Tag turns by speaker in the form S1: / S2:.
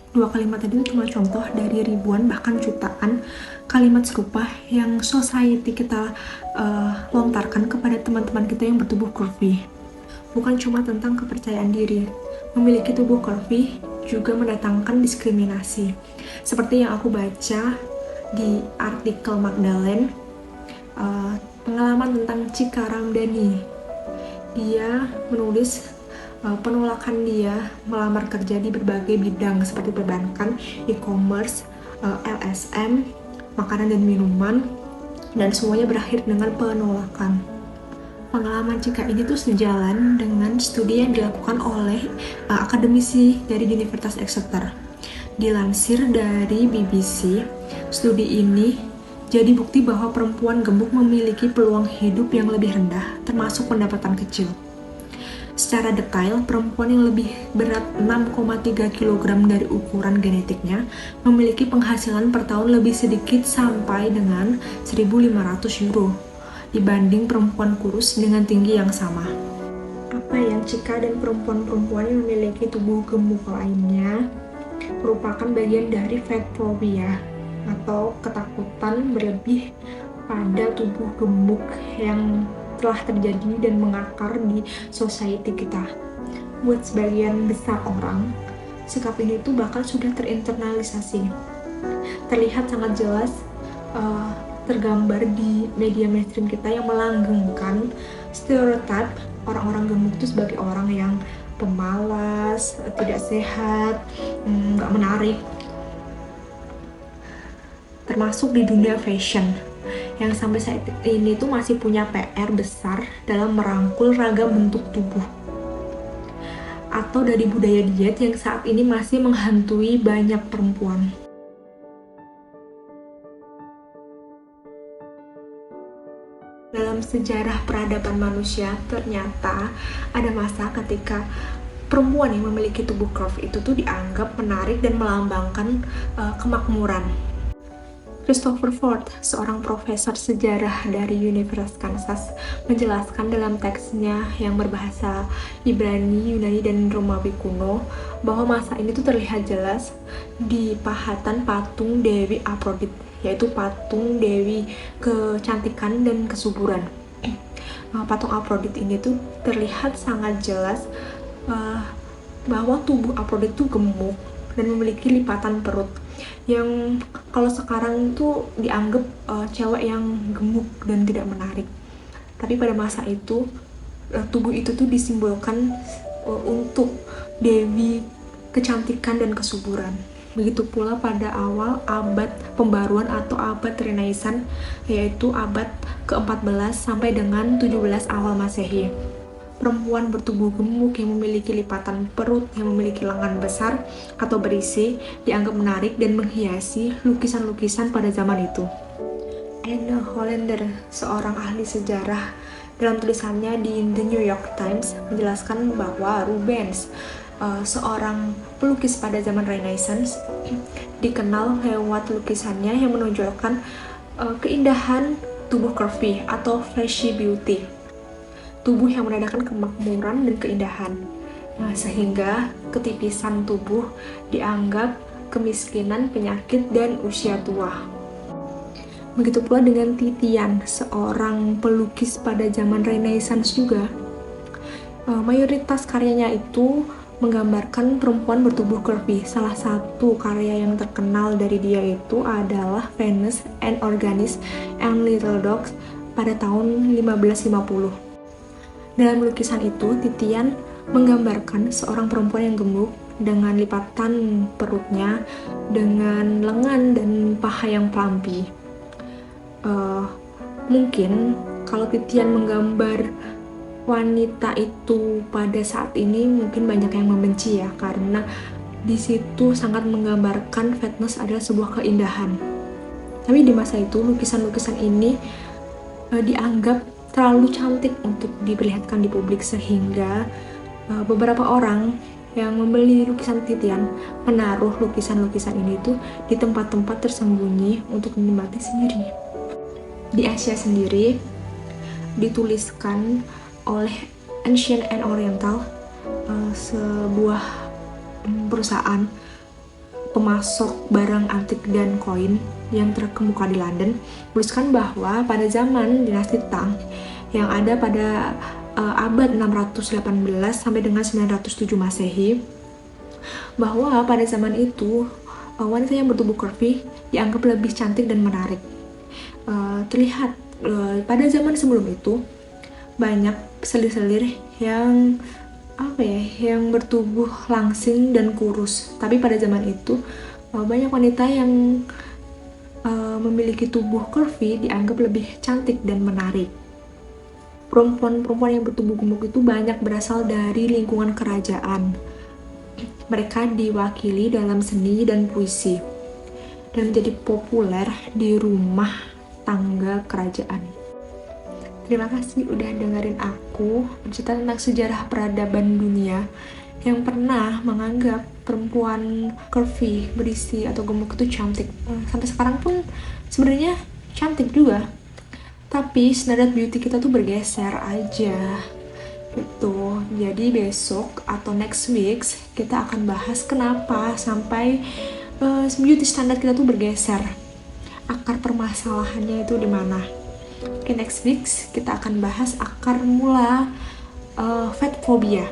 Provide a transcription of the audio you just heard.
S1: Dua kalimat tadi itu cuma contoh dari ribuan bahkan jutaan kalimat serupa yang society kita lontarkan kepada teman-teman kita yang bertubuh curvy. Bukan cuma tentang kepercayaan diri, memiliki tubuh curvy juga mendatangkan diskriminasi. Seperti yang aku baca di artikel Magdalene, pengalaman tentang Cika Ramdhani. Dia menulis penolakan dia melamar kerja di berbagai bidang seperti perbankan, e-commerce, LSM, makanan dan minuman, dan semuanya berakhir dengan penolakan. Pengalaman Cika ini tuh sejalan dengan studi yang dilakukan oleh akademisi dari Universitas Exeter. Dilansir dari BBC, studi ini jadi bukti bahwa perempuan gemuk memiliki peluang hidup yang lebih rendah, termasuk pendapatan kecil. Secara detail, perempuan yang lebih berat 6,3 kg dari ukuran genetiknya memiliki penghasilan per tahun lebih sedikit sampai dengan 1.500 euro dibanding perempuan kurus dengan tinggi yang sama. Apa yang Cika dan perempuan-perempuan yang memiliki tubuh gemuk lainnya merupakan bagian dari fat phobia atau ketakutan berlebih pada tubuh gemuk yang telah terjadi dan mengakar di society kita. Buat sebagian besar orang, sikap ini tuh bahkan sudah terinternalisasi. Terlihat sangat jelas tergambar di media mainstream kita yang melanggengkan stereotip orang-orang gemuk itu sebagai orang yang pemalas, tidak sehat, nggak menarik. Termasuk di dunia fashion yang sampai saat ini tuh masih punya PR besar dalam merangkul ragam bentuk tubuh. Atau dari budaya diet yang saat ini masih menghantui banyak perempuan. Dalam sejarah peradaban manusia, ternyata ada masa ketika perempuan yang memiliki tubuh curve itu tuh dianggap menarik dan melambangkan kemakmuran. Christopher Ford, seorang profesor sejarah dari Universitas Kansas, menjelaskan dalam teksnya yang berbahasa Ibrani, Yunani, dan Romawi kuno bahwa masa ini tuh terlihat jelas di pahatan patung Dewi Aphrodite, yaitu patung Dewi kecantikan dan kesuburan. Patung Aphrodite ini tuh terlihat sangat jelas bahwa tubuh Aphrodite tuh gemuk dan memiliki lipatan perut yang kalau sekarang itu dianggap cewek yang gemuk dan tidak menarik. Tapi pada masa itu tubuh itu tuh disimbolkan untuk Dewi kecantikan dan kesuburan. Begitu pula pada awal abad pembaruan atau abad Renaissance, yaitu abad ke-14 sampai dengan 17 awal Masehi. Perempuan bertubuh gemuk yang memiliki lipatan perut, yang memiliki lengan besar atau berisi, dianggap menarik dan menghiasi lukisan-lukisan pada zaman itu. Anne Hollander, seorang ahli sejarah, dalam tulisannya di The New York Times menjelaskan bahwa Rubens, seorang pelukis pada zaman Renaissance, dikenal lewat lukisannya yang menonjolkan keindahan tubuh curvy atau fleshy beauty. Tubuh yang menandakan kemakmuran dan keindahan. Sehingga ketipisan tubuh dianggap kemiskinan, penyakit, dan usia tua. Begitu pula dengan Titian, seorang pelukis pada zaman Renaissance juga. Mayoritas karyanya itu menggambarkan perempuan bertubuh curvy. Salah satu karya yang terkenal dari dia itu adalah Venus and Organis and Little Dogs pada tahun 1550. Dalam lukisan itu, Titian menggambarkan seorang perempuan yang gemuk dengan lipatan perutnya, dengan lengan dan paha yang pelampi. Mungkin kalau Titian menggambar wanita itu pada saat ini mungkin banyak yang membenci ya, karena di situ sangat menggambarkan fatness adalah sebuah keindahan. Tapi di masa itu lukisan-lukisan ini dianggap terlalu cantik untuk diperlihatkan di publik, sehingga beberapa orang yang membeli lukisan Titian menaruh lukisan-lukisan ini tuh di tempat-tempat tersembunyi untuk dinikmati sendiri. Di Asia sendiri dituliskan oleh Ancient and Oriental, sebuah perusahaan pemasok barang antik dan koin yang terkemuka di London, menuliskan bahwa pada zaman dinasti Tang yang ada pada abad 618 sampai dengan 907 Masehi, bahwa pada zaman itu wanita yang bertubuh curvy dianggap lebih cantik dan menarik. Terlihat pada zaman sebelum itu banyak selir-selir yang yang bertubuh langsing dan kurus. Tapi pada zaman itu banyak wanita yang memiliki tubuh curvy dianggap lebih cantik dan menarik. Perempuan-perempuan yang bertubuh gemuk itu banyak berasal dari lingkungan kerajaan. Mereka diwakili dalam seni dan puisi dan menjadi populer di rumah tangga kerajaan. Terima kasih udah dengerin aku bercerita tentang sejarah peradaban dunia yang pernah menganggap perempuan curvy, berisi atau gemuk itu cantik. Sampai sekarang pun sebenarnya cantik juga. Tapi standar beauty kita tuh bergeser aja. Gitu. Jadi besok atau next week kita akan bahas kenapa sampai beauty standar kita tuh bergeser. Akar permasalahannya itu di mana? Oke, next week kita akan bahas akar mula fat phobia.